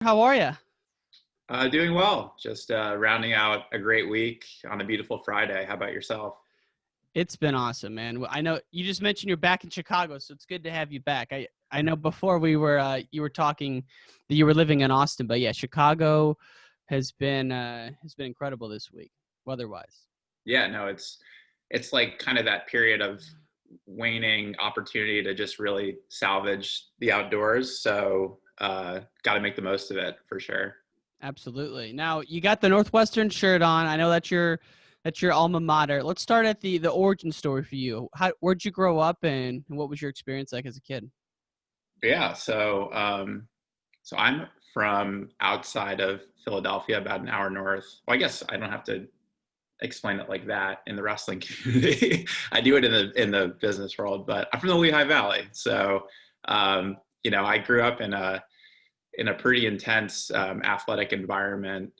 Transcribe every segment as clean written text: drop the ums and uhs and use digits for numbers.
How are you? Doing well. Just rounding out a great week on a beautiful Friday. How about yourself? It's been awesome, man. I know you just mentioned you're back in Chicago, so it's good to have you back. I know before you were talking that you were living in Austin, but yeah, Chicago has been incredible this week, weather-wise. Yeah, no, it's like kind of that period of waning opportunity to just really salvage the outdoors. So got to make the most of it for sure. Absolutely. Now you got the Northwestern shirt on. I know that's your alma mater. Let's start at the origin story for you. Where'd you grow up, and what was your experience like as a kid? Yeah, so I'm from outside of Philadelphia, about an hour north. Well, I guess I don't have to explain it like that in the wrestling community. I do it in the business world, but I'm from the Lehigh Valley. So, I grew up in a pretty intense athletic environment,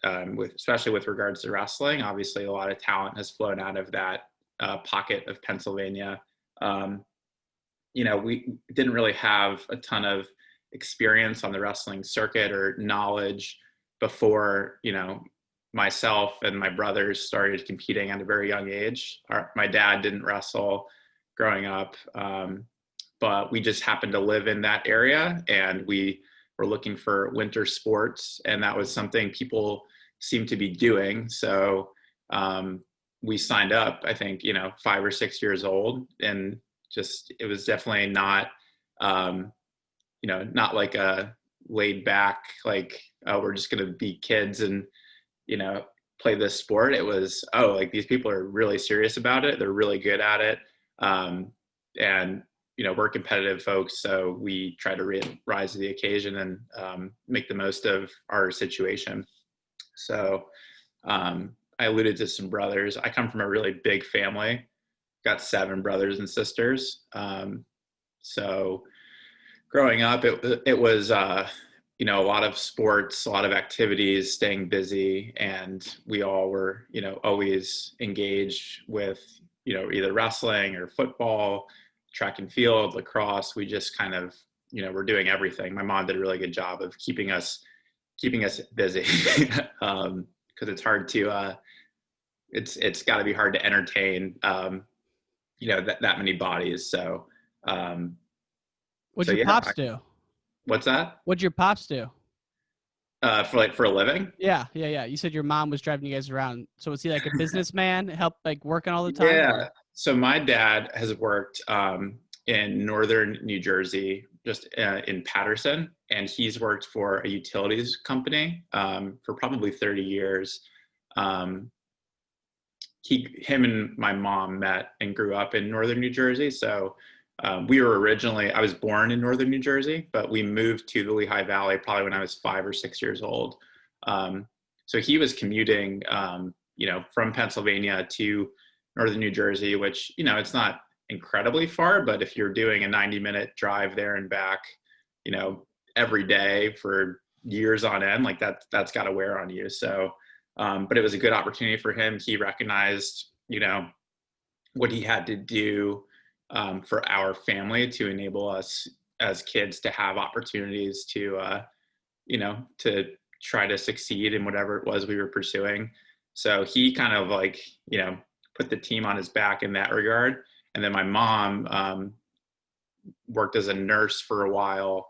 especially with regards to wrestling. Obviously, a lot of talent has flown out of that pocket of Pennsylvania. Um, we didn't really have a ton of experience on the wrestling circuit or knowledge before, myself and my brothers started competing at a very young age. My dad didn't wrestle growing up, but we just happened to live in that area, and we were looking for winter sports, and that was something people seemed to be doing. So we signed up, I think, 5 or 6 years old, and just it was definitely not, not like a laid back, like, oh, we're just going to be kids and play this sport. It was, oh, like, these people are really serious about it. They're really good at it. And we're competitive folks, so we try to rise to the occasion and make the most of our situation. So I alluded to some brothers. I come from a really big family. Got 7 brothers and sisters. So growing up, it was a lot of sports, a lot of activities, staying busy, and we all were always engaged with either wrestling or football, track and field, lacrosse. We just kind of we're doing everything. My mom did a really good job of keeping us busy because it's hard to it's got to be hard to entertain that many bodies. So What'd so your yeah. pops do? What's that? What'd your pops do? For a living? Yeah. You said your mom was driving you guys around. So was he like a businessman, help like working all the time? Yeah. Or? So my dad has worked in northern New Jersey, just in Paterson, and he's worked for a utilities company for probably 30 years. Um, him and my mom met and grew up in northern New Jersey. So I was born in northern New Jersey, but we moved to the Lehigh Valley probably when I was 5 or 6 years old. Um, so he was commuting, from Pennsylvania to northern New Jersey, which, it's not incredibly far, but if you're doing a 90-minute drive there and back, every day for years on end, like that's got to wear on you. So, but it was a good opportunity for him. He recognized, what he had to do for our family to enable us as kids to have opportunities to try to succeed in whatever it was we were pursuing. So he kind of like, put the team on his back in that regard. And then my mom worked as a nurse for a while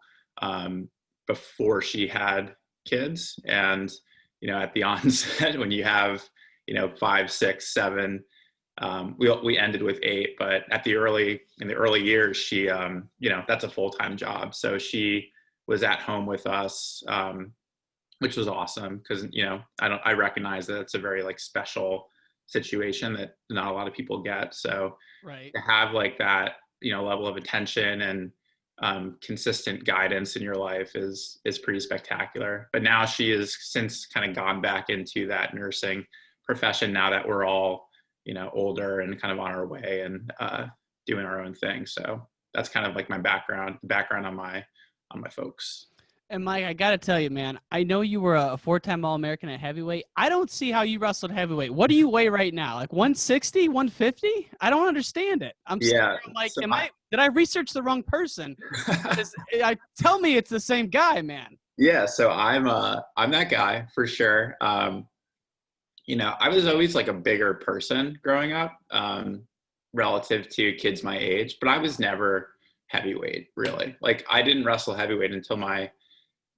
before she had kids. And, at the onset, when you have, 5, 6, 7, we ended with 8, but in the early years, she, that's a full-time job. So she was at home with us, which was awesome because, I recognize that it's a very like special situation that not a lot of people get. So Right. to have like that, level of attention and consistent guidance in your life is pretty spectacular. But now she has since kind of gone back into that nursing profession now that we're all older and kind of on our way and doing our own thing. So that's kind of like my background on my folks. And Mike, I got to tell you, man, I know you were a 4-time All-American at heavyweight. I don't see how you wrestled heavyweight. What do you weigh right now? Like 160, 150? I don't understand it. I'm Yeah. like, So did I research the wrong person? Tell me it's the same guy, man. Yeah, so I'm that guy for sure. I was always like a bigger person growing up, relative to kids my age, but I was never heavyweight really. Like I didn't wrestle heavyweight until my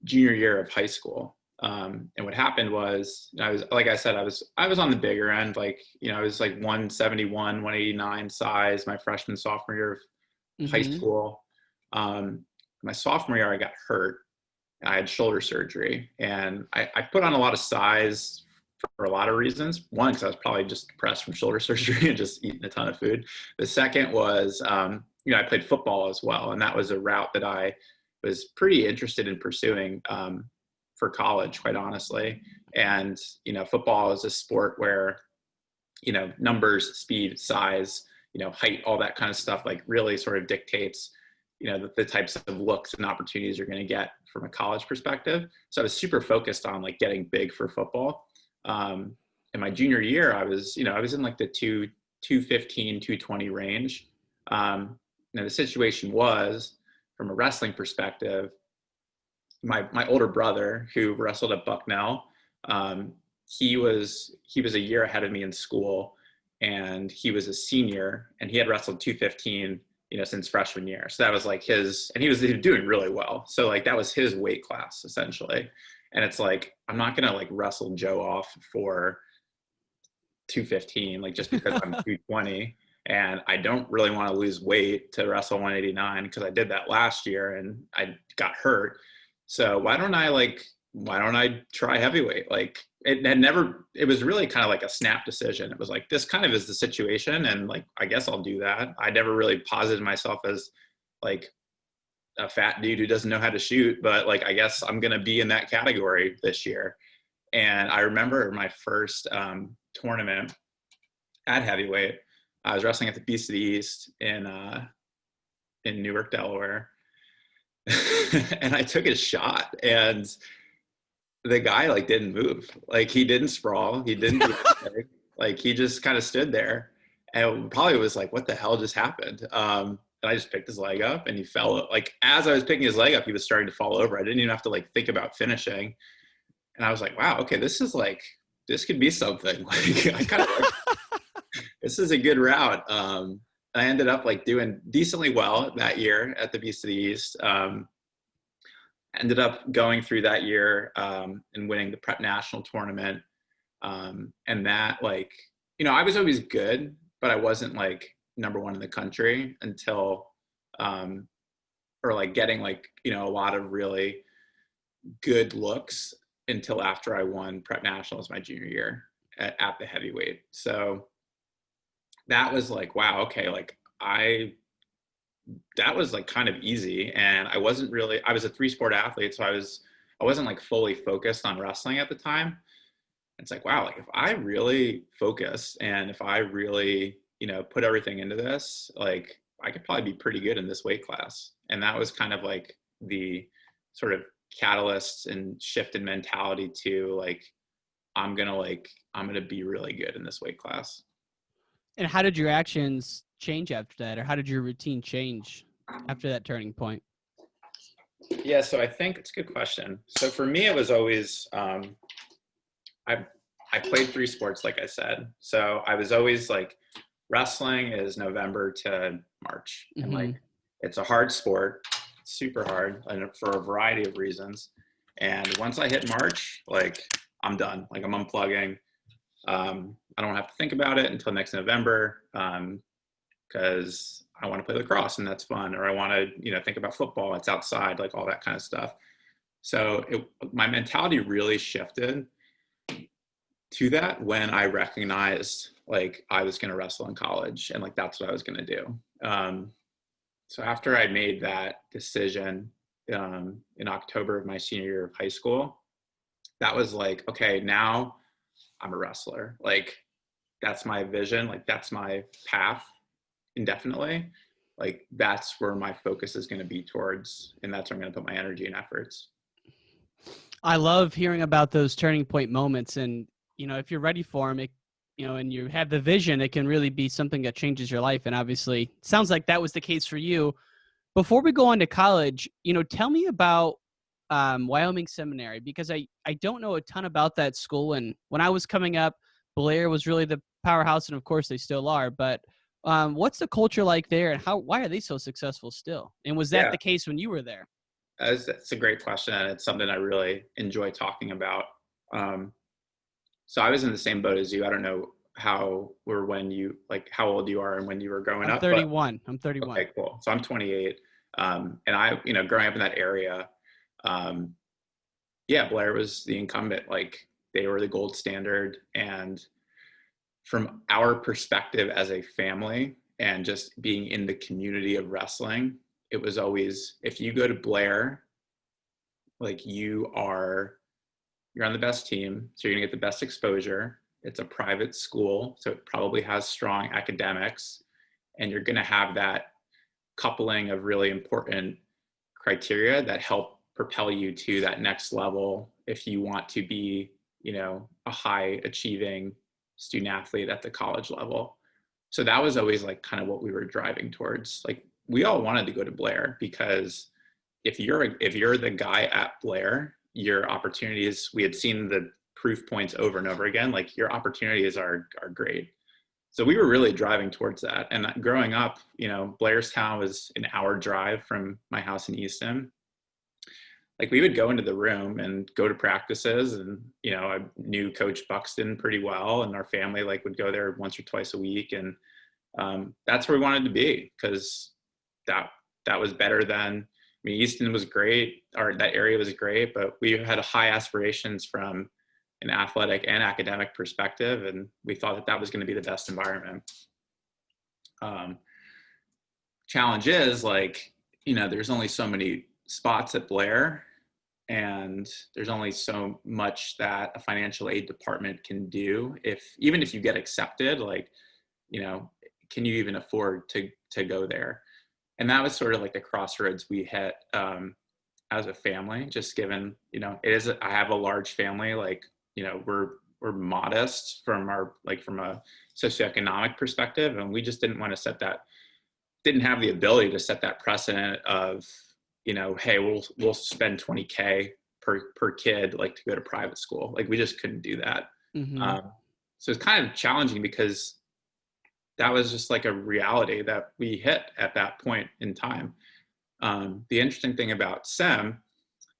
junior year of high school. And what happened was I was, like I said, I was on the bigger end, like, I was like 171, 189 size my freshman, sophomore year of high school. My sophomore year, I got hurt. I had shoulder surgery, and I put on a lot of size for a lot of reasons. One, because I was probably just depressed from shoulder surgery and just eating a ton of food. The second was, I played football as well, and that was a route that I was pretty interested in pursuing for college, quite honestly. And, football is a sport where, numbers, speed, size, height, all that kind of stuff, like really sort of dictates, the types of looks and opportunities you're going to get from a college perspective. So I was super focused on like getting big for football. In my junior year, I was in like the 215, 220 range. The situation was, from a wrestling perspective, my older brother, who wrestled at Bucknell, he was a year ahead of me in school, and he was a senior, and he had wrestled 215, since freshman year. So that was like and he was doing really well. So like that was his weight class essentially. And it's like, I'm not going to like wrestle Joe off for 215, like just because I'm 220. And I don't really want to lose weight to wrestle 189 because I did that last year and I got hurt. So why don't I try heavyweight? Like it was really kind of like a snap decision. It was like, this kind of is the situation. And like, I guess I'll do that. I never really posited myself as like a fat dude who doesn't know how to shoot, but like, I guess I'm going to be in that category this year. And I remember my first tournament at heavyweight, I was wrestling at the Beast of the East in Newark, Delaware. And I took a shot, and the guy like didn't move. Like he didn't sprawl. He didn't do anything. Like he just kind of stood there, and probably was like, what the hell just happened? And I just picked his leg up, and he fell. Like as I was picking his leg up, he was starting to fall over. I didn't even have to like think about finishing. And I was like, wow, okay, this could be something. Like I kind of like, this is a good route. I ended up like doing decently well that year at the Beast of the East. Ended up going through that year and winning the prep national tournament. And that like, I was always good, but I wasn't like number one in the country until, or like getting like, a lot of really good looks until after I won prep nationals my junior year at the heavyweight. So that was like, wow, okay, like that was like kind of easy. And I was a 3-sport athlete. So I wasn't like fully focused on wrestling at the time. It's like, wow, like if I really focus and if I really, put everything into this, like I could probably be pretty good in this weight class. And that was kind of like the sort of catalyst and shift in mentality to like, I'm going to be really good in this weight class. And how did your actions change after that? Or how did your routine change after that turning point? Yeah, so I think it's a good question. So for me, it was always, I played 3 sports, like I said. So I was always like, wrestling is November to March. Mm-hmm. And like, it's a hard sport, super hard, and for a variety of reasons. And once I hit March, like I'm done, like I'm unplugging. I don't have to think about it until next November because I want to play lacrosse and that's fun, or I want to, think about football. It's outside, like all that kind of stuff. So my mentality really shifted to that when I recognized like I was going to wrestle in college and like that's what I was going to do. So after I made that decision in October of my senior year of high school, that was like, okay, now I'm a wrestler. Like that's my vision. Like that's my path indefinitely. Like that's where my focus is going to be towards, and that's where I'm going to put my energy and efforts. I love hearing about those turning point moments. And, if you're ready for them, and you have the vision, it can really be something that changes your life. And obviously it sounds like that was the case for you. Before we go on to college, tell me about Wyoming Seminary, because I don't know a ton about that school. And when I was coming up, Blair was really the powerhouse, and of course they still are. But what's the culture like there, and why are they so successful still? And was that Yeah, the case when you were there? that's a great question, and it's something I really enjoy talking about. Um, so I was in the same boat as you. I don't know how or when you, like, how old you are and when you were growing I'm up, but 31. I'm 31. okay, cool. So I'm 28. And I, growing up in that area, um, yeah, Blair was the incumbent. Like, they were the gold standard. And from our perspective as a family and just being in the community of wrestling, it was always, if you go to Blair, like, you're on the best team, so you're gonna get the best exposure. It's a private school, so it probably has strong academics, and you're gonna have that coupling of really important criteria that help propel you to that next level if you want to be, a high achieving student athlete at the college level. So that was always like kind of what we were driving towards. Like, we all wanted to go to Blair because if you're the guy at Blair, your opportunities, we had seen the proof points over and over again, like, your opportunities are great. So we were really driving towards that. And growing up, Blairstown was an hour drive from my house in Easton. Like, we would go into the room and go to practices, and I knew Coach Buxton pretty well, and our family like would go there once or twice a week. And that's where we wanted to be, because that was better than, Easton was great, or that area was great, but we had high aspirations from an athletic and academic perspective, and we thought that was going to be the best environment. Challenge is, like, there's only so many spots at Blair, and there's only so much that a financial aid department can do. Even if you get accepted, like, can you even afford to go there? And that was sort of like the crossroads we hit as a family, just given, I have a large family, like, we're modest from a socioeconomic perspective. And we just didn't have the ability to set that precedent of, hey, we'll spend $20K per kid, like, to go to private school. Like, we just couldn't do that. Mm-hmm. So it's kind of challenging, because that was just like a reality that we hit at that point in time. The interesting thing about SEM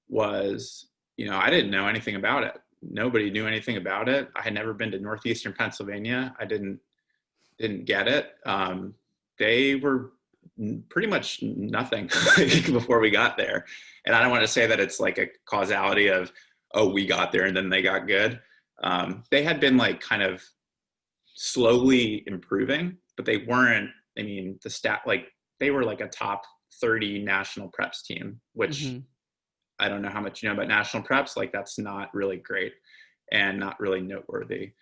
was, I didn't know anything about it. Nobody knew anything about it. I had never been to Northeastern Pennsylvania. I didn't get it. They were pretty much nothing before we got there. And I don't want to say that it's like a causality of, oh, we got there and then they got good. They had been, like, kind of slowly improving, but they weren't, they were like a top 30 national preps team, which Mm-hmm. I don't know how much you know about national preps. Like, that's not really great and not really noteworthy.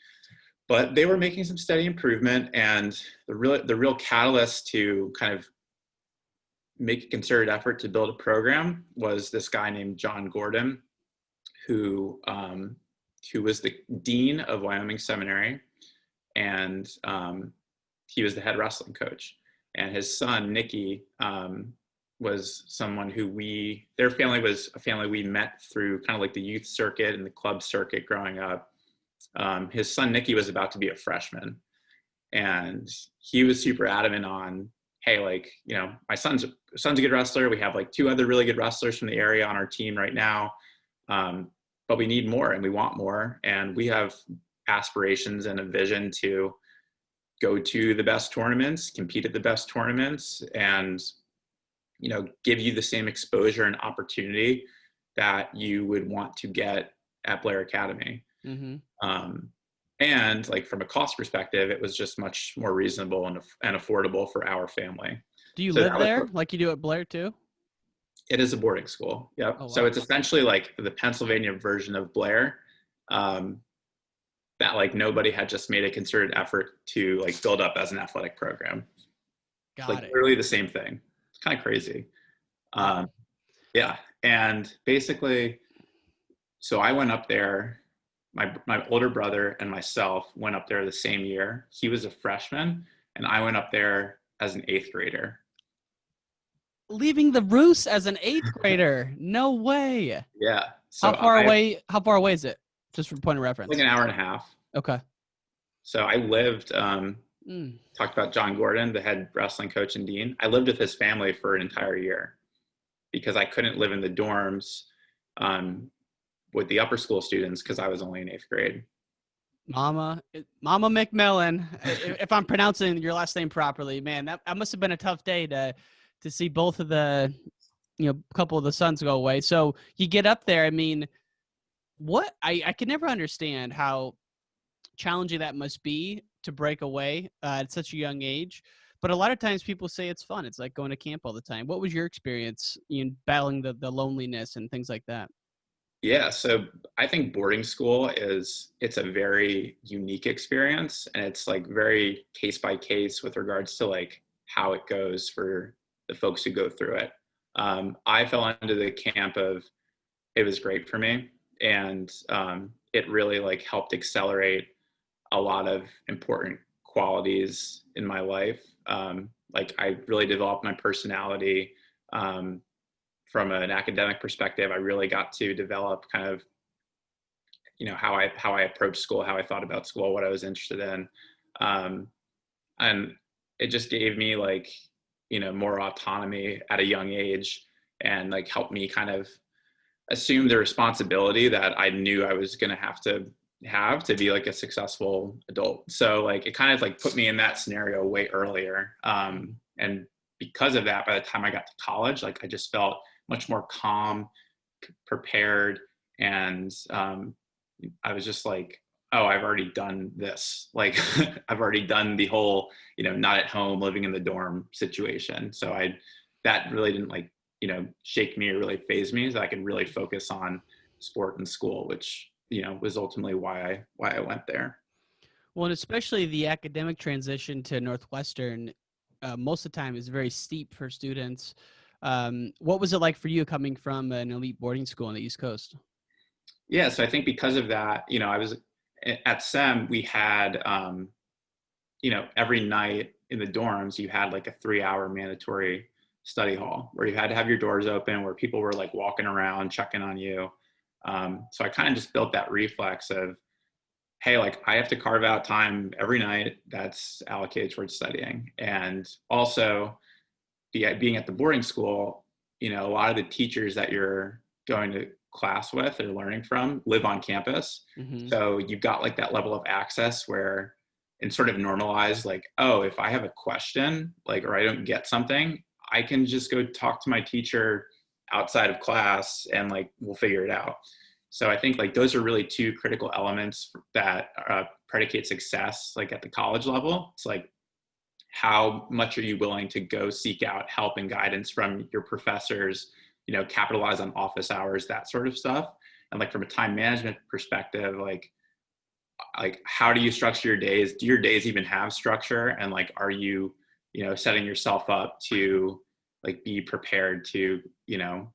But they were making some steady improvement, and the real catalyst to kind of make a concerted effort to build a program was this guy named John Gordon, who was the dean of Wyoming Seminary, and he was the head wrestling coach. And his son Nicky was someone who their family was a family we met through kind of like the youth circuit and the club circuit growing up. His son Nicky was about to be a freshman, and he was super adamant on, hey, like, my son's a good wrestler. We have like 2 other really good wrestlers from the area on our team right now, but we need more, and we want more, and we have aspirations and a vision to go to the best tournaments, compete at the best tournaments, and give you the same exposure and opportunity that you would want to get at Blair Academy. Mm-hmm. And, like, from a cost perspective, it was just much more reasonable and affordable for our family. Do you live there like you do at Blair too? It is a boarding school. Yep. Oh, wow. So it's essentially like the Pennsylvania version of Blair, that, like, nobody had just made a concerted effort to, like, build up as an athletic program. Got like it. Literally the same thing. It's kind of crazy. Yeah. And basically, so I went up there, my older brother and myself went up there the same year. He was a freshman, and I went up there as an 8th grader. leaving the roost as an 8th grader. No way. Yeah. How So far I away? How far away is it? Just for point of like reference. an hour and a half. Okay. So I lived, Mm. talked about John Gordon, the head wrestling coach and dean. I lived with his family for an entire year because I couldn't live in the dorms with the upper school students because I was only in 8th grade. Mama McMullan. If I'm pronouncing your last name properly, man, that must have been a tough day to see both of the, couple of the sons go away. So you get up there. I mean, what I can never understand how challenging that must be to break away at such a young age. But a lot of times people say it's fun. It's like going to camp all the time. What was your experience in battling the loneliness and things like that? Yeah, so I think boarding school it's a very unique experience, and it's like very case by case with regards to like how it goes for the folks who go through it. I fell into the camp of it was great for me, and it really like helped accelerate a lot of important qualities in my life. Like I really developed my personality. From an academic perspective, I really got to develop kind of, how I approached school, how I thought about school, what I was interested in. Um, and it just gave me like, more autonomy at a young age and like helped me kind of assume the responsibility that I knew I was going to have to be like a successful adult. So like it kind of like put me in that scenario way earlier. And because of that, by the time I got to college, like I just felt much more calm, prepared, and I was just like, oh, I've already done this. Like I've already done the whole, not at home, living in the dorm situation. So that really didn't like, shake me or really phase me, so I could really focus on sport and school, which, was ultimately why I went there. Well, and especially the academic transition to Northwestern, most of the time is very steep for students. What was it like for you coming from an elite boarding school on the East Coast? Yeah, so I think because of that, I was at SEM. We had, every night in the dorms, you had like a 3-hour mandatory study hall where you had to have your doors open, where people were like walking around checking on you. So I kind of just built that reflex of, hey, like I have to carve out time every night that's allocated towards studying. And also being at the boarding school, a lot of the teachers that you're going to class with or learning from live on campus. Mm-hmm. So you've got like that level of access where and sort of normalized like, oh, if I have a question, like, or I don't get something, I can just go talk to my teacher outside of class and like, we'll figure it out. So I think like those are really two critical elements that predicate success, like at the college level. It's like, how much are you willing to go seek out help and guidance from your professors, capitalize on office hours, that sort of stuff. And like from a time management perspective, like how do you structure your days? Do your days even have structure? And like, are you, setting yourself up to like be prepared to,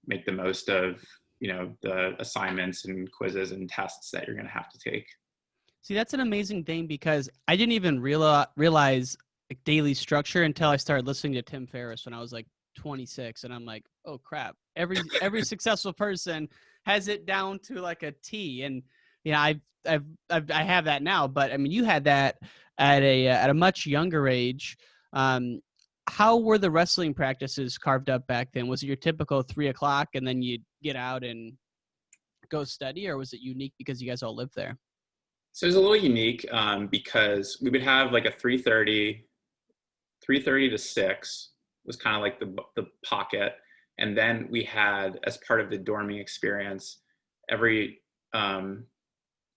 make the most of, the assignments and quizzes and tests that you're going to have to take? See, that's an amazing thing because I didn't even realize like daily structure until I started listening to Tim Ferriss when I was like 26, and I'm like, oh crap! Every successful person has it down to like a T, and I have that now. But I mean, you had that at a much younger age. How were the wrestling practices carved up back then? Was it your typical 3 o'clock and then you'd get out and go study, or was it unique because you guys all lived there? So it was a little unique because we would have like a 3:30 to 6 was kind of like the pocket. And then we had, as part of the dorming experience, every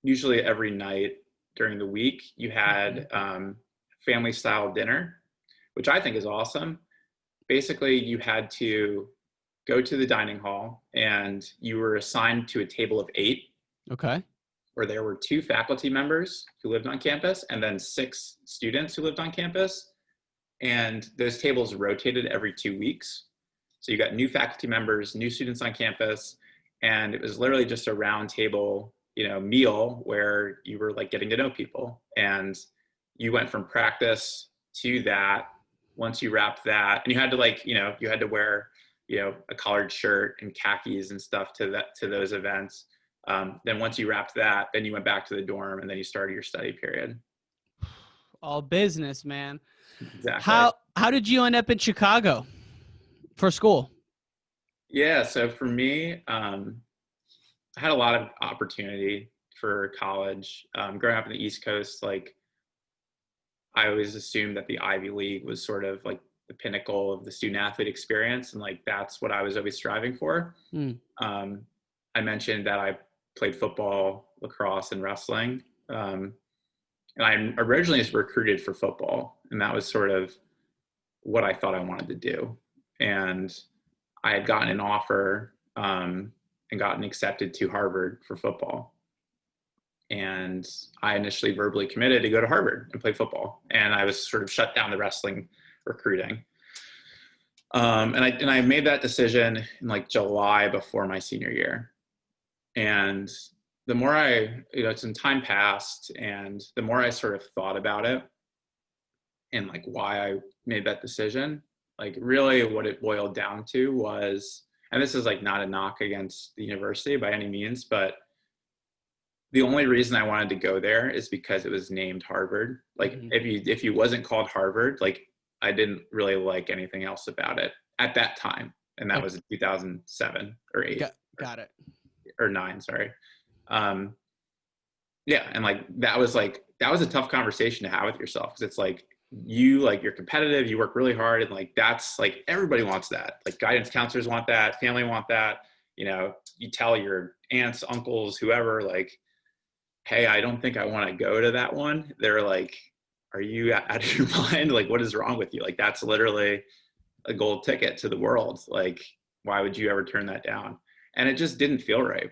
usually every night during the week, you had family style dinner, which I think is awesome. Basically, you had to go to the dining hall and you were assigned to a table of 8. Okay. Where there were 2 faculty members who lived on campus and then 6 students who lived on campus. And those tables rotated every 2 weeks. So you got new faculty members, new students on campus, and it was literally just a round table, meal where you were like getting to know people. And you went from practice to that. Once you wrapped that, and you had to like, you had to wear a collared shirt and khakis and stuff to those events. Then once you wrapped that, then you went back to the dorm and then you started your study period. All business, man. Exactly. How did you end up in Chicago for school? Yeah. So for me, I had a lot of opportunity for college. Growing up in the East Coast, like I always assumed that the Ivy League was sort of like the pinnacle of the student athlete experience. And like, that's what I was always striving for. Mm. I mentioned that I played football, lacrosse, and wrestling. And I originally was recruited for football, and that was sort of what I thought I wanted to do. And I had gotten an offer and gotten accepted to Harvard for football. And I initially verbally committed to go to Harvard and play football. And I was sort of shut down the wrestling recruiting. And I made that decision in like July before my senior year. And the more some time passed, and the more I sort of thought about it and like why I made that decision, like really what it boiled down to was, and this is like not a knock against the university by any means, but the only reason I wanted to go there is because it was named Harvard. Like if you wasn't called Harvard, like I didn't really like anything else about it at that time. And that was in 2007 or 8. Got it. Or 9, sorry. Yeah. And like, that was a tough conversation to have with yourself. Cause it's like, you're competitive, you work really hard. And like, that's like, everybody wants that. Like guidance counselors want that, family want that. You tell your aunts, uncles, whoever, like, hey, I don't think I want to go to that one. They're like, are you out of your mind? Like, what is wrong with you? Like, that's literally a gold ticket to the world. Like, why would you ever turn that down? And it just didn't feel right.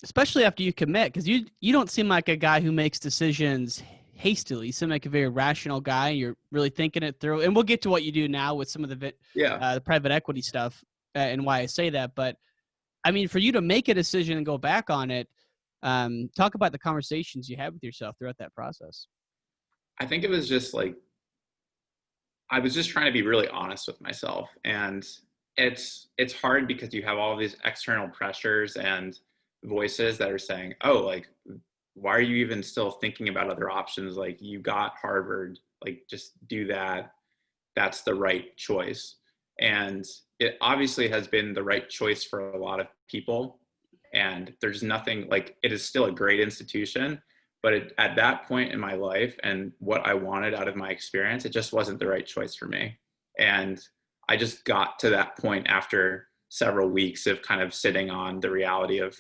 Especially after you commit, because you don't seem like a guy who makes decisions hastily. You seem like a very rational guy. You're really thinking it through. And we'll get to what you do now with some of the private equity stuff and why I say that. But, I mean, for you to make a decision and go back on it, talk about the conversations you had with yourself throughout that process. I think it was just like, I was just trying to be really honest with myself. And it's hard because you have all these external pressures and voices that are saying, oh, like, why are you even still thinking about other options? Like, you got Harvard, like, just do that. That's the right choice. And it obviously has been the right choice for a lot of people. And there's nothing, like, it is still a great institution, but at that point in my life and what I wanted out of my experience, it just wasn't the right choice for me. And I just got to that point after several weeks of kind of sitting on the reality of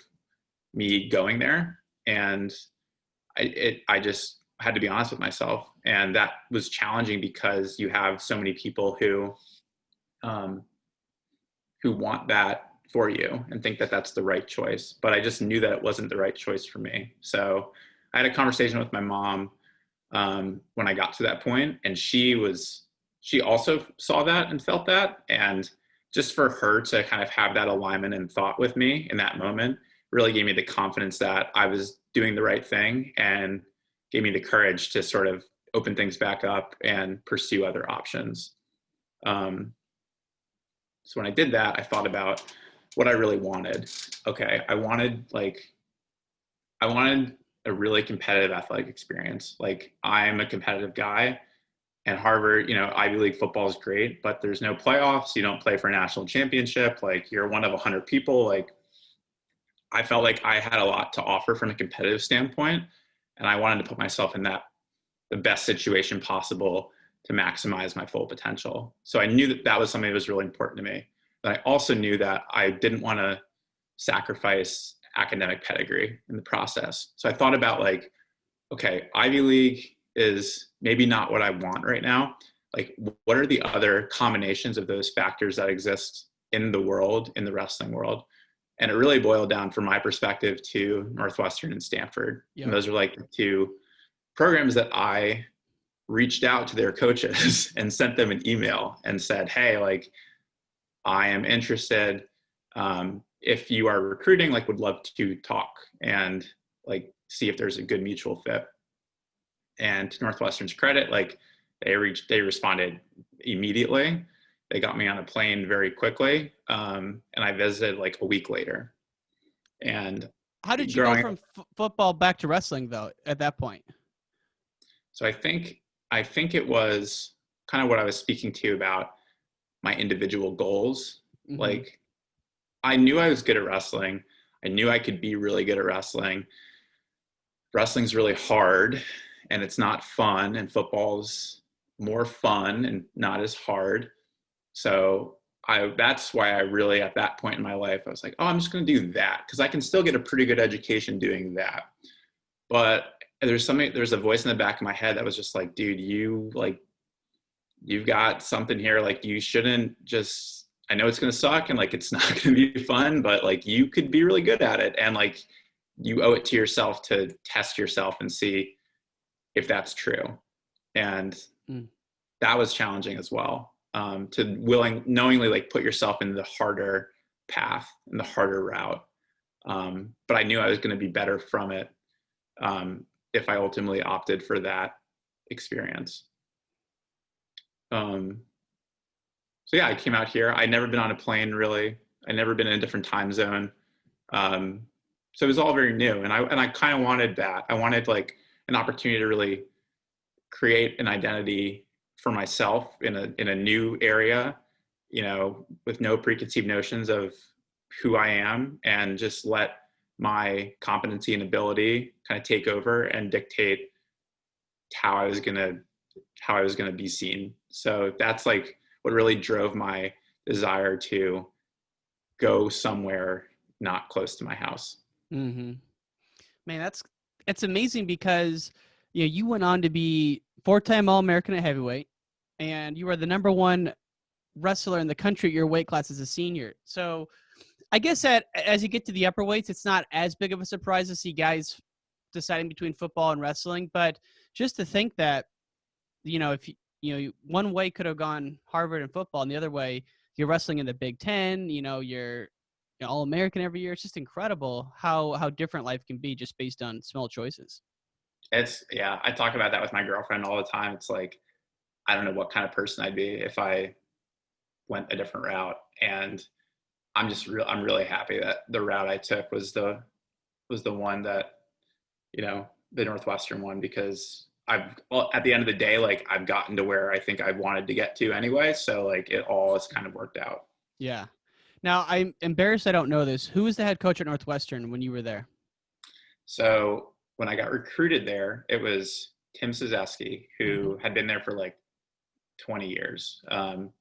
me going there. And I just had to be honest with myself. And that was challenging because you have so many people who want that for you and think that that's the right choice. But I just knew that it wasn't the right choice for me. So I had a conversation with my mom when I got to that point, and she also saw that and felt that. And just for her to kind of have that alignment and thought with me in that moment really gave me the confidence that I was doing the right thing, and gave me the courage to sort of open things back up and pursue other options. So when I did that, I thought about what I really wanted. Okay, I wanted a really competitive athletic experience. Like, I'm a competitive guy, and Harvard, Ivy League football is great, but there's no playoffs. You don't play for a national championship. Like, you're one of 100 people. Like, I felt like I had a lot to offer from a competitive standpoint, and I wanted to put myself in the best situation possible to maximize my full potential. So I knew that was something that was really important to me. But I also knew that I didn't want to sacrifice academic pedigree in the process. So I thought about, like, okay, Ivy League is maybe not what I want right now. Like, what are the other combinations of those factors that exist in the world, in the wrestling world? And it really boiled down, from my perspective, to Northwestern and Stanford. Yep. And those are like the two programs that I reached out to their coaches and sent them an email and said, hey, like, I am interested. If you are recruiting, like, would love to talk and like see if there's a good mutual fit. And to Northwestern's credit, like, they responded immediately. they got me on a plane very quickly. And I visited like a week later. And How did you go growing from football back to wrestling though at that point? So I think it was kind of what I was speaking to about my individual goals. Mm-hmm. Like I knew I was good at wrestling. I knew I could be really good at wrestling. Wrestling's really hard and it's not fun, and football's more fun and not as hard. So that's why I really, at that point in my life, I was like, oh, I'm just going to do that because I can still get a pretty good education doing that. But there's a voice in the back of my head that was just like, dude, you've got something here. Like you shouldn't just, I know it's going to suck and like, it's not going to be fun, but like you could be really good at it. And like, you owe it to yourself to test yourself and see if that's true. And that was challenging as well. To knowingly like put yourself in the harder path and the harder route. But I knew I was going to be better from it if I ultimately opted for that experience. So yeah, I came out here. I'd never been on a plane really. I'd never been in a different time zone. So it was all very new. And I kind of wanted that. I wanted like an opportunity to really create an identity for myself in a new area, with no preconceived notions of who I am, and just let my competency and ability kind of take over and dictate how I was gonna be seen. So that's like what really drove my desire to go somewhere not close to my house. Mm-hmm. Man, it's amazing because you went on to be 4-time All-American at heavyweight, and you were the number one wrestler in the country at your weight class as a senior. So I guess that as you get to the upper weights, it's not as big of a surprise to see guys deciding between football and wrestling. But just to think that, if one way could have gone Harvard and football, and the other way you're wrestling in the Big Ten, you're All-American every year. It's just incredible how different life can be just based on small choices. I talk about that with my girlfriend all the time. It's like, I don't know what kind of person I'd be if I went a different route. And I'm really happy that the route I took was the one that, the Northwestern one, because at the end of the day, like I've gotten to where I think I wanted to get to anyway. So like it all has kind of worked out. Yeah. Now I'm embarrassed I don't know this. Who was the head coach at Northwestern when you were there? So when I got recruited there, it was Tim Szewski, who had been there for like 20 years. And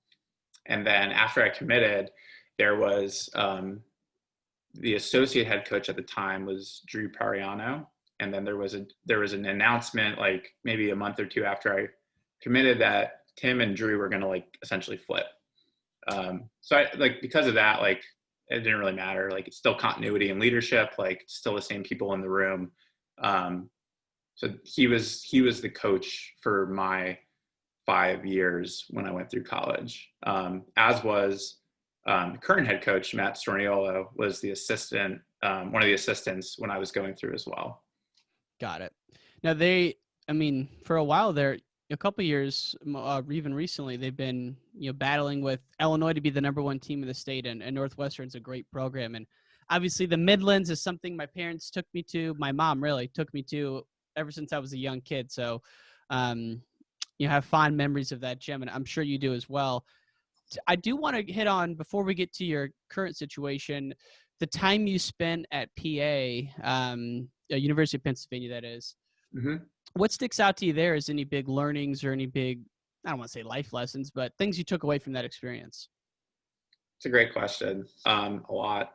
then after I committed, there was the associate head coach at the time was Drew Pariano. And then there was an announcement like maybe a month or two after I committed that Tim and Drew were going to like essentially flip. So I like, because of that, like it didn't really matter. Like it's still continuity and leadership, like still the same people in the room. So he was the coach for my 5 years when I went through college, as was current head coach Matt Storniolo was the assistant, one of the assistants when I was going through as well. Got it. Now for a while there, a couple of years, even recently, they've been battling with Illinois to be the number one team in the state, and Northwestern's a great program. And obviously, the Midlands is something my parents took me to. My mom really took me to ever since I was a young kid. So, have fond memories of that gym, and I'm sure you do as well. I do want to hit on, before we get to your current situation, the time you spent at PA, University of Pennsylvania, that is. Mm-hmm. What sticks out to you there? Is any big learnings or any big, I don't want to say life lessons, but things you took away from that experience? It's a great question. A lot.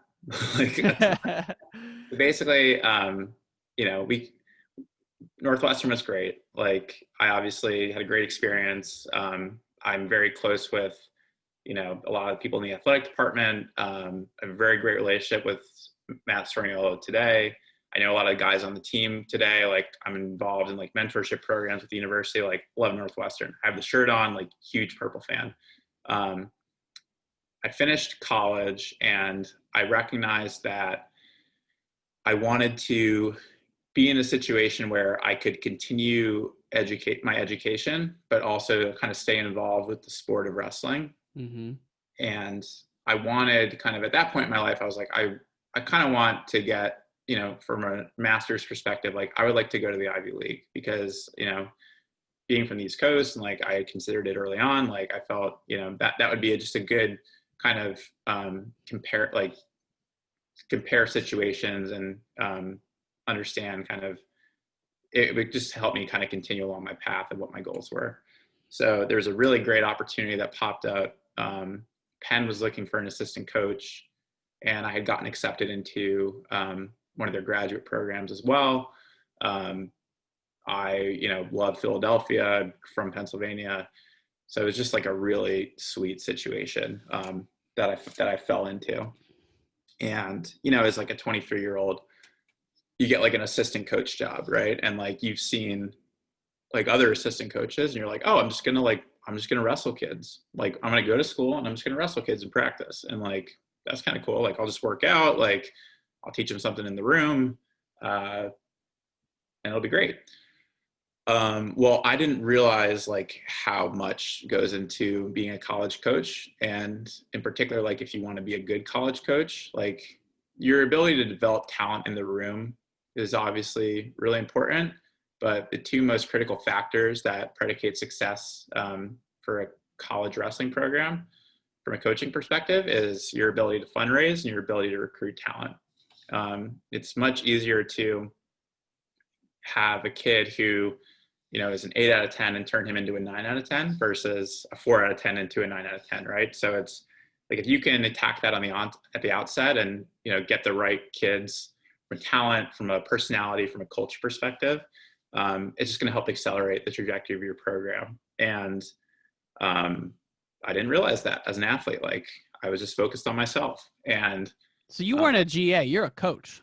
Basically, Northwestern was great. Like I obviously had a great experience. I'm very close with, a lot of people in the athletic department. I have a very great relationship with Matt Storniolo today. I know a lot of guys on the team today. Like I'm involved in like mentorship programs with the university, like love Northwestern. I have the shirt on, like huge Purple fan. I finished college and I recognized that I wanted to be in a situation where I could continue my education, but also kind of stay involved with the sport of wrestling. Mm-hmm. And I wanted kind of at that point in my life, I was like, I kind of want to get, from a master's perspective, like I would like to go to the Ivy League because, being from the East Coast and like I considered it early on, like I felt, that would be just a good kind of compare situations and understand kind of, it would just help me kind of continue along my path and what my goals were. So there's a really great opportunity that popped up. Penn was looking for an assistant coach, and I had gotten accepted into one of their graduate programs as well. I, love Philadelphia, from Pennsylvania. So it was just like a really sweet situation that I fell into. And, as like a 23-year-old, you get like an assistant coach job, right? And like you've seen like other assistant coaches and you're like, oh, I'm just gonna wrestle kids. Like I'm gonna go to school and I'm just gonna wrestle kids in practice. And like that's kind of cool. Like I'll just work out, like I'll teach them something in the room, and it'll be great. Well, I didn't realize like how much goes into being a college coach, and in particular, like if you want to be a good college coach, like your ability to develop talent in the room is obviously really important. But the two most critical factors that predicate success for a college wrestling program from a coaching perspective is your ability to fundraise and your ability to recruit talent. It's much easier to have a kid who is an 8 out of 10 and turn him into a 9 out of 10 versus a 4 out of 10 into a 9 out of 10, right? So it's like if you can attack that at the outset and get the right kids from talent, from a personality, from a culture perspective, it's just going to help accelerate the trajectory of your program. And I didn't realize that as an athlete. Like I was just focused on myself. And so you weren't a GA, you're a coach.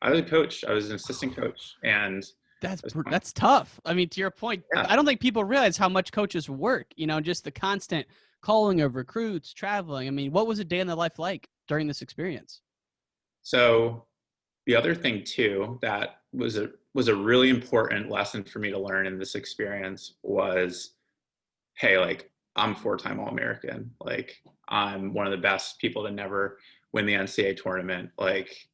I was a coach. I was an assistant coach, and that's tough. I mean, to your point, yeah. I don't think people realize how much coaches work. Just the constant calling of recruits, traveling. I mean, what was a day in the life like during this experience? So the other thing too that was a really important lesson for me to learn in this experience was, hey, like I'm 4-time All-American. Like I'm one of the best people to never win the NCAA tournament. Like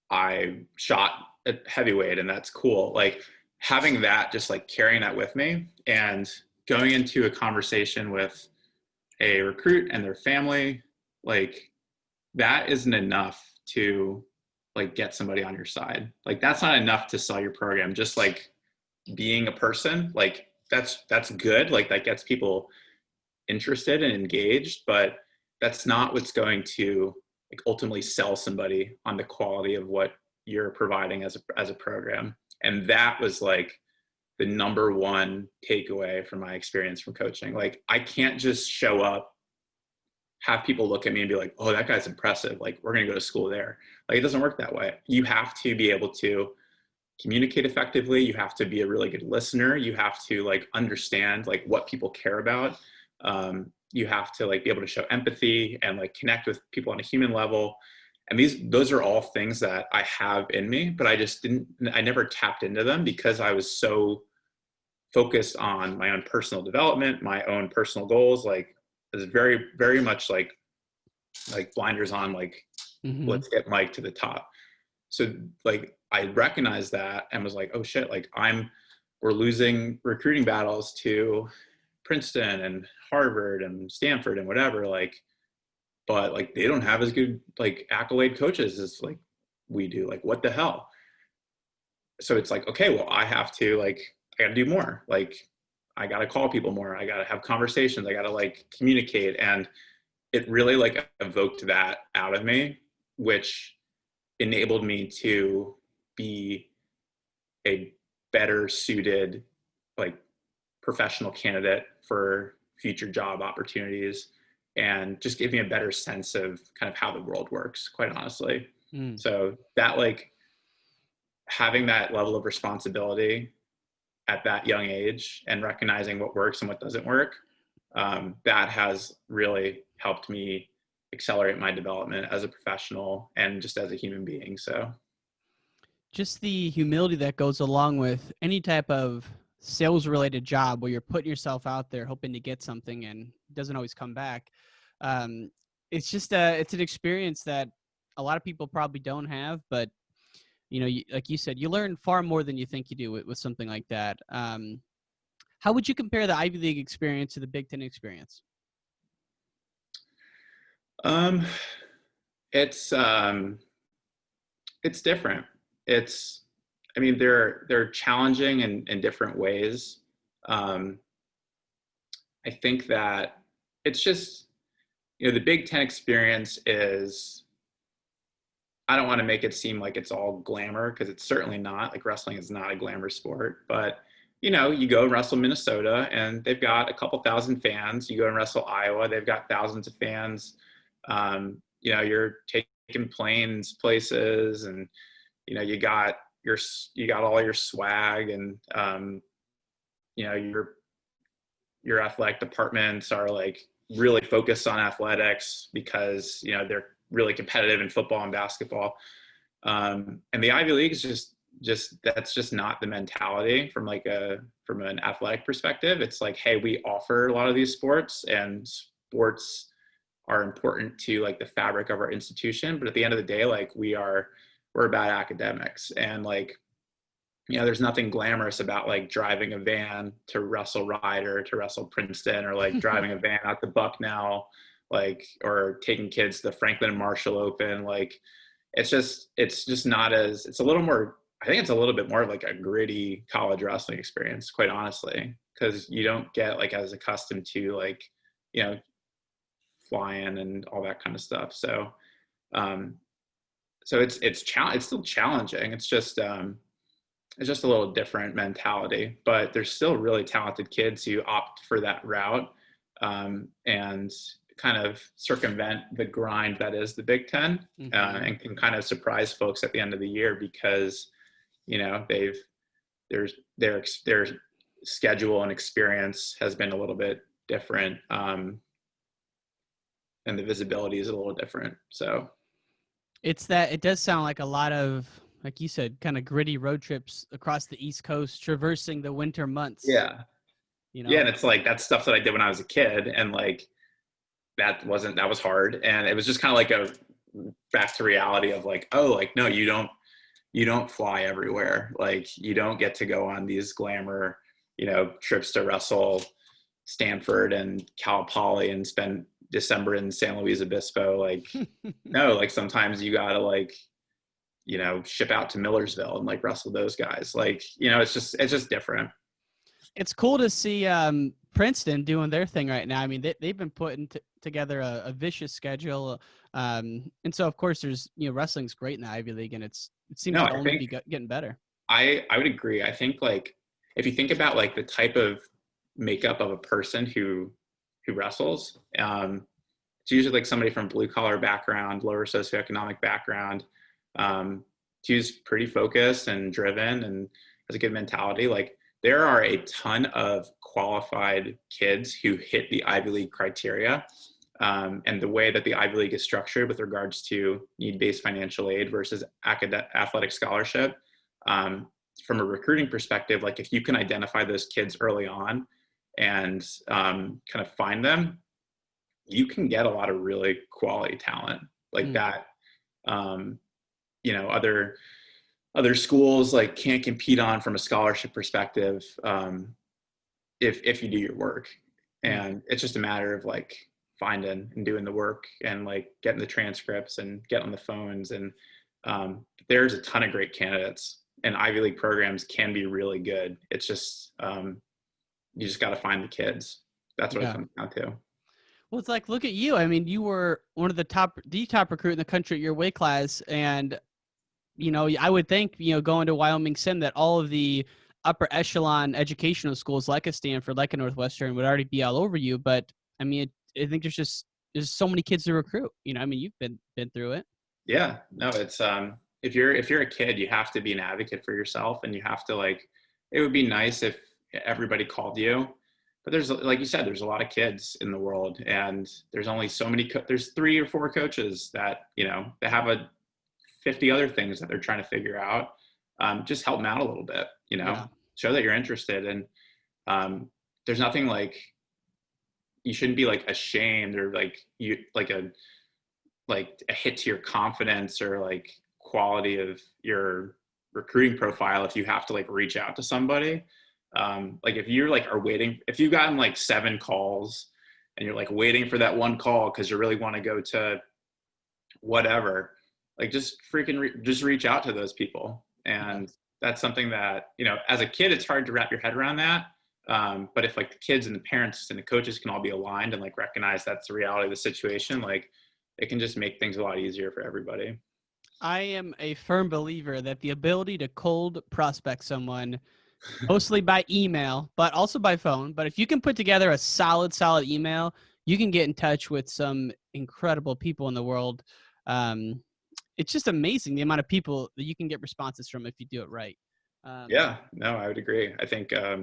I shot at heavyweight, and that's cool. Like having that, just like carrying that with me and going into a conversation with a recruit and their family, like that isn't enough to like get somebody on your side. Like that's not enough to sell your program. Just like being a person, like that's good. Like that gets people interested and engaged, but that's not what's going to like ultimately sell somebody on the quality of what you're providing as a program. And that was like the number one takeaway from my experience from coaching. Like I can't just show up, have people look at me and be like, oh, that guy's impressive. Like we're going to go to school there. Like it doesn't work that way. You have to be able to communicate effectively. You have to be a really good listener. You have to like understand like what people care about. You have to like be able to show empathy and like connect with people on a human level. And those are all things that I have in me, but I never tapped into them because I was so focused on my own personal development, my own personal goals. Like it was very, very much like blinders on, like, let's get Mike to the top. So like I recognized that and was like, oh shit, like we're losing recruiting battles to Princeton and Harvard and Stanford and whatever, like, but like they don't have as good like accolade coaches as like we do. Like what the hell? So it's like, okay, well I gotta do more. Like I gotta call people more. I gotta have conversations. I gotta like communicate. And it really like evoked that out of me, which enabled me to be a better suited like professional candidate for future job opportunities, and just give me a better sense of kind of how the world works, quite honestly. So that like having that level of responsibility at that young age and recognizing what works and what doesn't work, that has really helped me accelerate my development as a professional and just as a human being. So just the humility that goes along with any type of sales related job where you're putting yourself out there hoping to get something and it doesn't always come back. It's just it's an experience that a lot of people probably don't have, but like you said, you learn far more than you think you do with something like that. How would you compare the Ivy League experience to the Big Ten experience? Um, it's different. I mean, they're challenging in different ways. I think that it's just, the Big Ten experience is, I don't want to make it seem like it's all glamour, because it's certainly not. Like, wrestling is not a glamour sport, but you go and wrestle Minnesota and they've got a couple thousand fans. You go and wrestle Iowa, they've got thousands of fans. You're taking planes places, and you got all your swag, and your athletic departments are like really focused on athletics because they're really competitive in football and basketball. And the Ivy League is just that's just not the mentality from an athletic perspective. It's like, hey, we offer a lot of these sports, and sports are important to like the fabric of our institution, but at the end of the day, like we're about academics, and like there's nothing glamorous about like driving a van to wrestle Ryder, to wrestle Princeton, or like driving a van out to Bucknell, like, or taking kids to the Franklin and Marshall Open. Like, it's just not as, it's a little more, I think it's a little bit more like a gritty college wrestling experience, quite honestly, because you don't get like as accustomed to like, flying and all that kind of stuff. So, it's still challenging. It's just a little different mentality, but there's still really talented kids who opt for that route, and kind of circumvent the grind that is the Big Ten, and can kind of surprise folks at the end of the year because, their schedule and experience has been a little bit different, and the visibility is a little different. So it does sound like a lot of, like you said, kind of gritty road trips across the East Coast, traversing the winter months. Yeah. Yeah. And it's like, that's stuff that I did when I was a kid. And like, that was hard. And it was just kind of like a back to reality of like, oh, like, no, you don't fly everywhere. Like, you don't get to go on these glamour, trips to wrestle Stanford and Cal Poly and spend December in San Luis Obispo. Like, no, like sometimes you gotta like, ship out to Millersville and like wrestle those guys. Like, it's just different. It's cool to see Princeton doing their thing right now. I mean, they've been putting together a vicious schedule. And so of course there's, wrestling's great in the Ivy League, and it seems to only be getting better. I would agree. I think like, if you think about like the type of makeup of a person who wrestles, it's usually like somebody from blue collar background, lower socioeconomic background, who's pretty focused and driven and has a good mentality. Like, there are a ton of qualified kids who hit the Ivy League criteria, and the way that the Ivy League is structured with regards to need-based financial aid versus athletic scholarship. From a recruiting perspective, like if you can identify those kids early on and kind of find them, you can get a lot of really quality talent like that. Other schools like can't compete on from a scholarship perspective, if you do your work. And it's just a matter of like finding and doing the work and like getting the transcripts and getting on the phones. And there's a ton of great candidates, and Ivy League programs can be really good. It's just, you just got to find the kids. That's what it comes down to. Well, it's like, look at you. I mean, you were one of the top recruit in the country at your weight class. And, I would think, going to Wyoming Sim, that all of the upper echelon educational schools like a Stanford, like a Northwestern would already be all over you. But I mean, I think there's so many kids to recruit, I mean, you've been through it. Yeah, no, it's, if you're a kid, you have to be an advocate for yourself, and you have to like, it would be nice if everybody called you, but there's, like you said, there's a lot of kids in the world, and there's only so many, there's 3 or 4 coaches that, they have 50 other things that they're trying to figure out. Just help them out a little bit, Yeah. show that you're interested. And there's nothing like, you shouldn't be like ashamed or like you like a hit to your confidence or like quality of your recruiting profile if you have to like reach out to somebody. Like if you're like are waiting, if you've gotten like 7 calls and you're like waiting for that one call because you really want to go to whatever, like just freaking just reach out to those people. And that's something that, you know, as a kid, it's hard to wrap your head around that. But if like the kids and the parents and the coaches can all be aligned and like recognize that's the reality of the situation, like it can just make things a lot easier for everybody. I am a firm believer that the ability to cold prospect someone, mostly by email, but also by phone, but if you can put together a solid email, you can get in touch with some incredible people in the world. It's just amazing the amount of people that you can get responses from if you do it right. Yeah, no, I would agree. I think I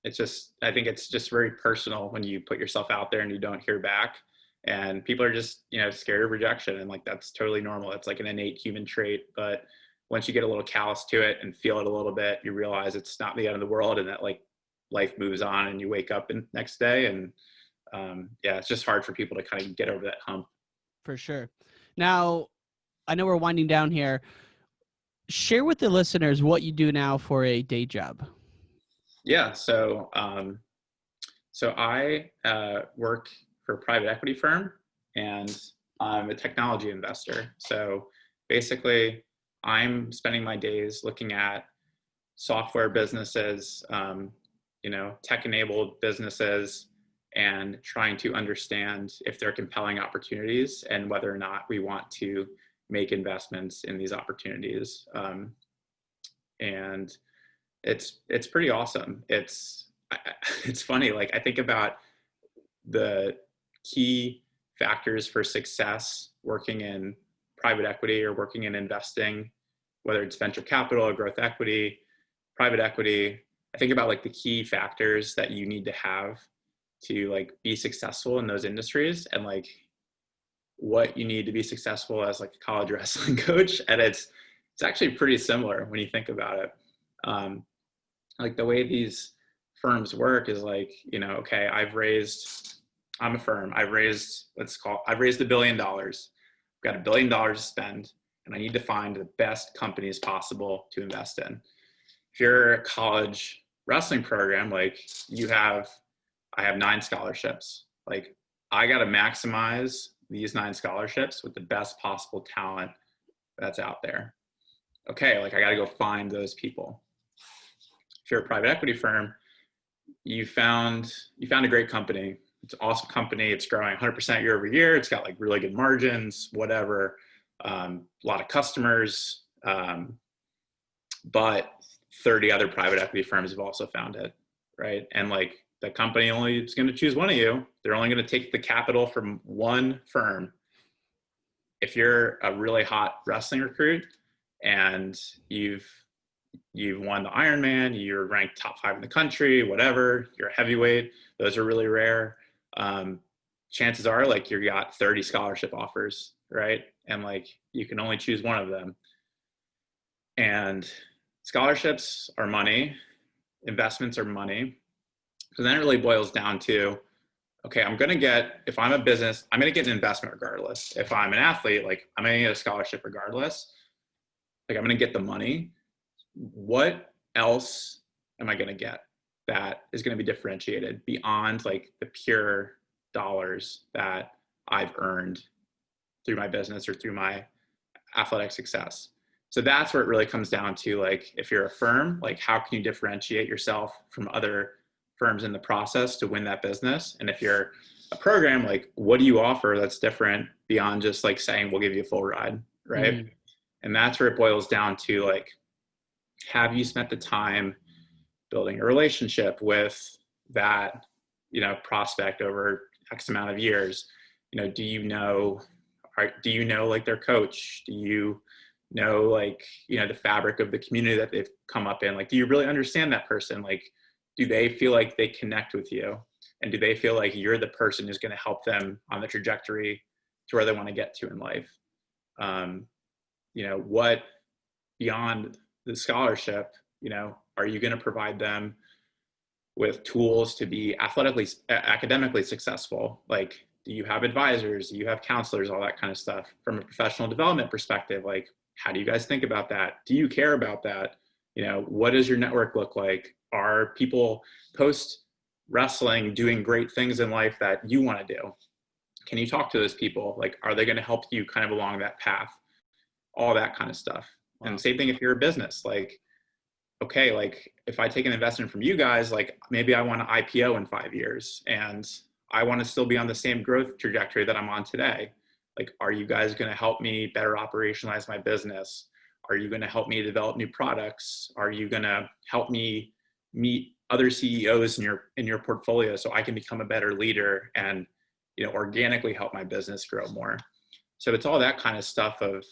think it's just very personal when you put yourself out there and you don't hear back, and people are just, you know, scared of rejection, and like that's totally normal. It's like an innate human trait, but once you get a little callous to it and feel it a little bit, you realize it's not the end of the world, and that like life moves on and you wake up the next day. And yeah, it's just hard for people to kind of get over that hump. For sure. Now, I know we're winding down here. Share with the listeners what you do now for a day job. Yeah, so I work for a private equity firm, and I'm a technology investor. So basically, I'm spending my days looking at software businesses, you know, tech-enabled businesses, and trying to understand if they're compelling opportunities and whether or not we want to make investments in these opportunities. And it's pretty awesome. It's funny. Like I think about the key factors for success working in private equity or working in investing, whether it's venture capital or growth equity, private equity. I think about like the key factors that you need to have to like be successful in those industries, and like what you need to be successful as like a college wrestling coach. And it's actually pretty similar when you think about it. Like the way these firms work is like, you know, okay, I'm a firm. I've raised $1 billion. I've got $1 billion to spend, and I need to find the best companies possible to invest in. If you're a college wrestling program, like I have 9 scholarships. Like I got to maximize these 9 scholarships with the best possible talent that's out there. Okay, like I got to go find those people. If you're a private equity firm, you found a great company. It's an awesome company. It's growing 100% year over year. It's got like really good margins, whatever. A lot of customers, but 30 other private equity firms have also found it, right? And like the company only is going to choose one of you. They're only going to take the capital from one firm. If you're a really hot wrestling recruit and you've won the Ironman, you're ranked top 5 in the country, whatever, you're a heavyweight, those are really rare. Chances are like you got 30 scholarship offers, right? And like you can only choose one of them. And scholarships are money, investments are money. So then it really boils down to, okay, if I'm a business, I'm going to get an investment regardless. If I'm an athlete, like I'm going to get a scholarship regardless. Like I'm going to get the money. What else am I going to get that is going to be differentiated beyond like the pure dollars that I've earned through my business or through my athletic success? So that's where it really comes down to, like, if you're a firm, like how can you differentiate yourself from other firms in the process to win that business? And if you're a program, like what do you offer that's different beyond just like saying we'll give you a full ride, right? Mm-hmm. And that's where it boils down to, like, have you spent the time building a relationship with that, you know, prospect over X amount of years? You know, do you know like their coach? Do you know, like, you know, the fabric of the community that they've come up in? Like, do you really understand that person? Like, do they feel like they connect with you? And do they feel like you're the person who's going to help them on the trajectory to where they want to get to in life? You know, what beyond the scholarship, Are you going to provide them with tools to be academically successful? Like, do you have advisors? Do you have counselors? All that kind of stuff. From a professional development perspective, like, how do you guys think about that? Do you care about that? What does your network look like? Are people post wrestling doing great things in life that you want to do? Can you talk to those people? Like, are they going to help you kind of along that path? All that kind of stuff. Wow. And same thing if you're a business, like, okay, like if I take an investment from you guys, like maybe I want to IPO in 5 years and I want to still be on the same growth trajectory that I'm on today. Like, are you guys going to help me better operationalize my business? Are you going to help me develop new products? Are you going to help me meet other CEOs in your portfolio so I can become a better leader and, organically help my business grow more? So it's all that kind of stuff of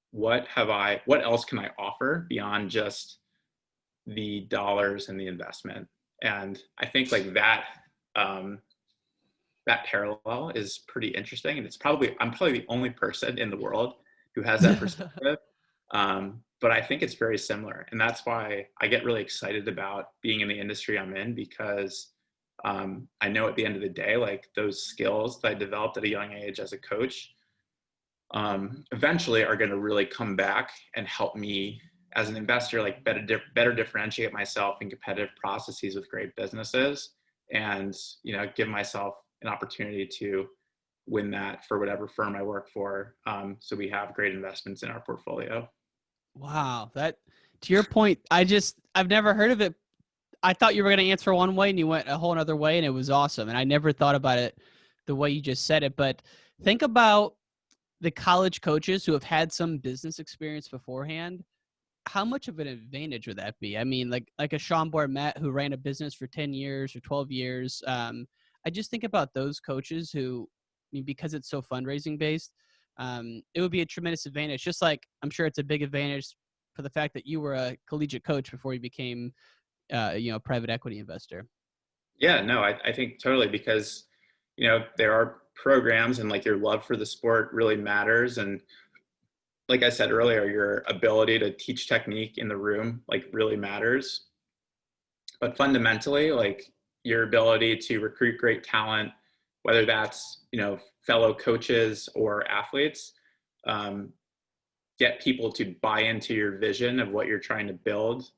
what else can I offer beyond just the dollars and the investment? And I think like that, that parallel is pretty interesting. And I'm probably the only person in the world who has that perspective. But I think it's very similar. And that's why I get really excited about being in the industry I'm in, because I know at the end of the day, like those skills that I developed at a young age as a coach, eventually are going to really come back and help me as an investor, like better differentiate myself in competitive processes with great businesses and, give myself an opportunity to win that for whatever firm I work for. So we have great investments in our portfolio. Wow. That, to your point, I've never heard of it. I thought you were going to answer one way and you went a whole other way, and it was awesome. And I never thought about it the way you just said it, but think about the college coaches who have had some business experience beforehand. How much of an advantage would that be? I mean, like a Sean Bourmet who ran a business for 10 years or 12 years. I just think about those coaches who, I mean, because it's so fundraising based, it would be a tremendous advantage. Just like I'm sure it's a big advantage for the fact that you were a collegiate coach before you became, a private equity investor. Yeah, no, I think totally, because, there are programs and like your love for the sport really matters. And like I said earlier, your ability to teach technique in the room, like really matters. But fundamentally, like your ability to recruit great talent, whether that's, fellow coaches or athletes, get people to buy into your vision of what you're trying to build.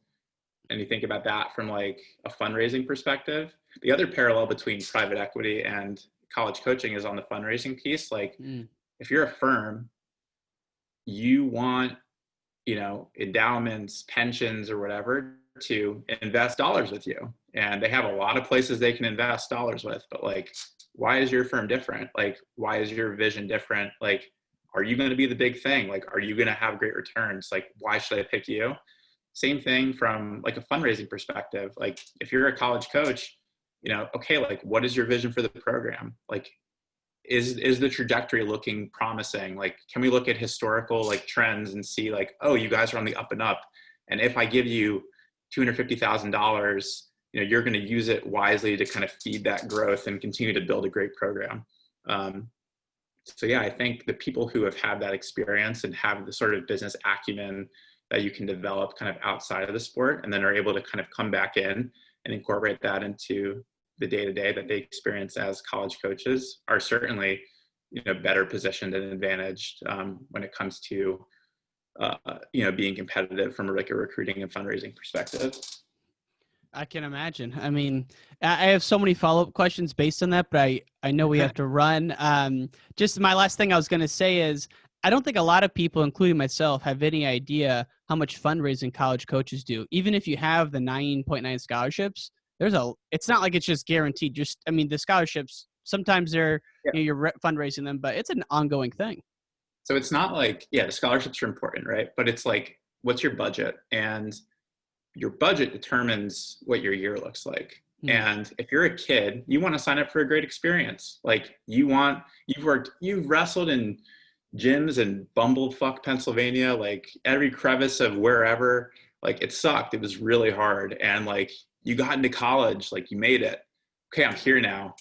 And you think about that from like a fundraising perspective. The other parallel between private equity and college coaching is on the fundraising piece. Like if you're a firm, you want, endowments, pensions or whatever to invest dollars with you. And they have a lot of places they can invest dollars with, but like, why is your firm different? Like, why is your vision different? Like, are you going to be the big thing? Like, are you going to have great returns? Like, why should I pick you? Same thing from like a fundraising perspective. Like if you're a college coach, okay, like what is your vision for the program? Like, is the trajectory looking promising? Like, can we look at historical like trends and see like, oh, you guys are on the up and up. And if I give you $250,000, you're going to use it wisely to kind of feed that growth and continue to build a great program. So yeah, I think the people who have had that experience and have the sort of business acumen that you can develop kind of outside of the sport and then are able to kind of come back in and incorporate that into the day-to-day that they experience as college coaches are certainly, better positioned and advantaged when it comes to, being competitive from like a recruiting and fundraising perspective. I can imagine. I mean, I have so many follow-up questions based on that, but I know we have to run. Just my last thing I was going to say is I don't think a lot of people, including myself, have any idea how much fundraising college coaches do. Even if you have the 9.9 scholarships, it's not like it's just guaranteed. The scholarships, sometimes you're fundraising them, but it's an ongoing thing. So it's not like, the scholarships are important, right? But it's like, what's your budget? And your budget determines what your year looks like. And if you're a kid, you want to sign up for a great experience. Like you've wrestled in gyms in bumblefuck Pennsylvania, like every crevice of wherever, like it sucked. It was really hard. And like you got into college, like you made it. Okay, I'm here now.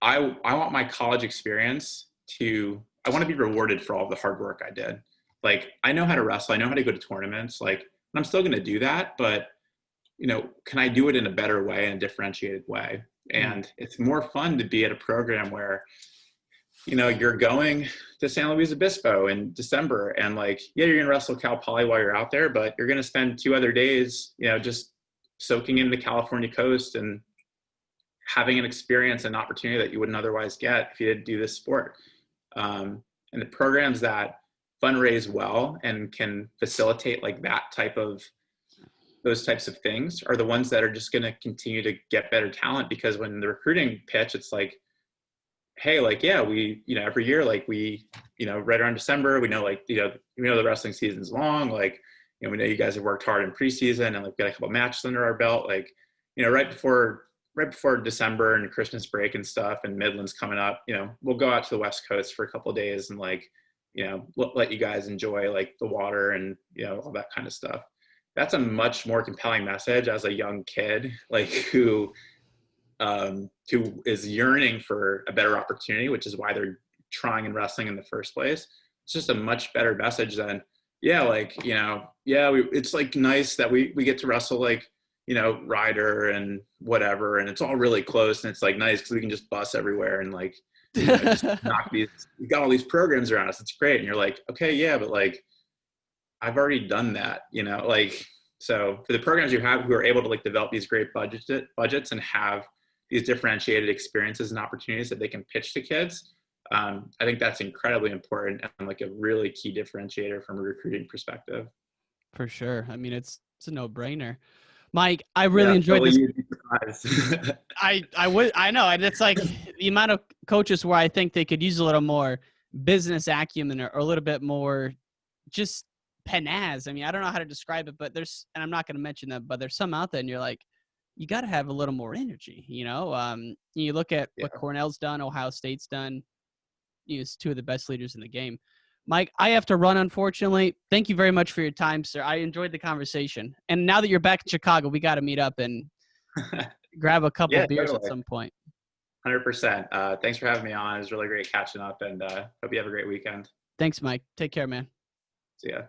I want my college experience I want to be rewarded for all the hard work I did. Like I know how to wrestle. I know how to go to tournaments. Like I'm still going to do that, but can I do it in a better way and a differentiated way? And it's more fun to be at a program where, you're going to San Luis Obispo in December, and like, yeah, you're going to wrestle Cal Poly while you're out there, but you're going to spend 2 other days, just soaking in the California coast and having an experience and opportunity that you wouldn't otherwise get if you didn't do this sport. And the programs that fundraise well and can facilitate like those types of things are the ones that are just going to continue to get better talent, because when the recruiting pitch, it's like, hey, like, yeah, we, every year, like we, right around December, we know, like, we know the wrestling season's long. Like, we know you guys have worked hard in preseason and like got a couple matches under our belt. Like, right before December and Christmas break and stuff, and Midland's coming up, we'll go out to the West Coast for a couple of days and like, let you guys enjoy like the water and, all that kind of stuff. That's a much more compelling message as a young kid, like who is yearning for a better opportunity, which is why they're trying in wrestling in the first place. It's just a much better message than, it's like nice that we get to wrestle like, Ryder and whatever, and it's all really close, and it's like nice because we can just bus everywhere and like, just knock these. We got all these programs around us. It's great, and you're like, okay, yeah, but like, I've already done that, like. So for the programs you have who are able to like develop these great budgets and have these differentiated experiences and opportunities that they can pitch to kids, I think that's incredibly important and like a really key differentiator from a recruiting perspective. For sure. I mean, it's a no-brainer. Mike, I really enjoyed this. I know. And it's like the amount of coaches where I think they could use a little more business acumen or a little bit more just panache. I mean, I don't know how to describe it, but and I'm not going to mention them, but there's some out there and you're like, you got to have a little more energy, you look at what Cornell's done, Ohio State's done. He's 2 of the best leaders in the game. Mike, I have to run, unfortunately. Thank you very much for your time, sir. I enjoyed the conversation. And now that you're back in Chicago, we got to meet up and grab a couple of beers at some point. 100%. Thanks for having me on. It was really great catching up, and hope you have a great weekend. Thanks, Mike. Take care, man. See ya.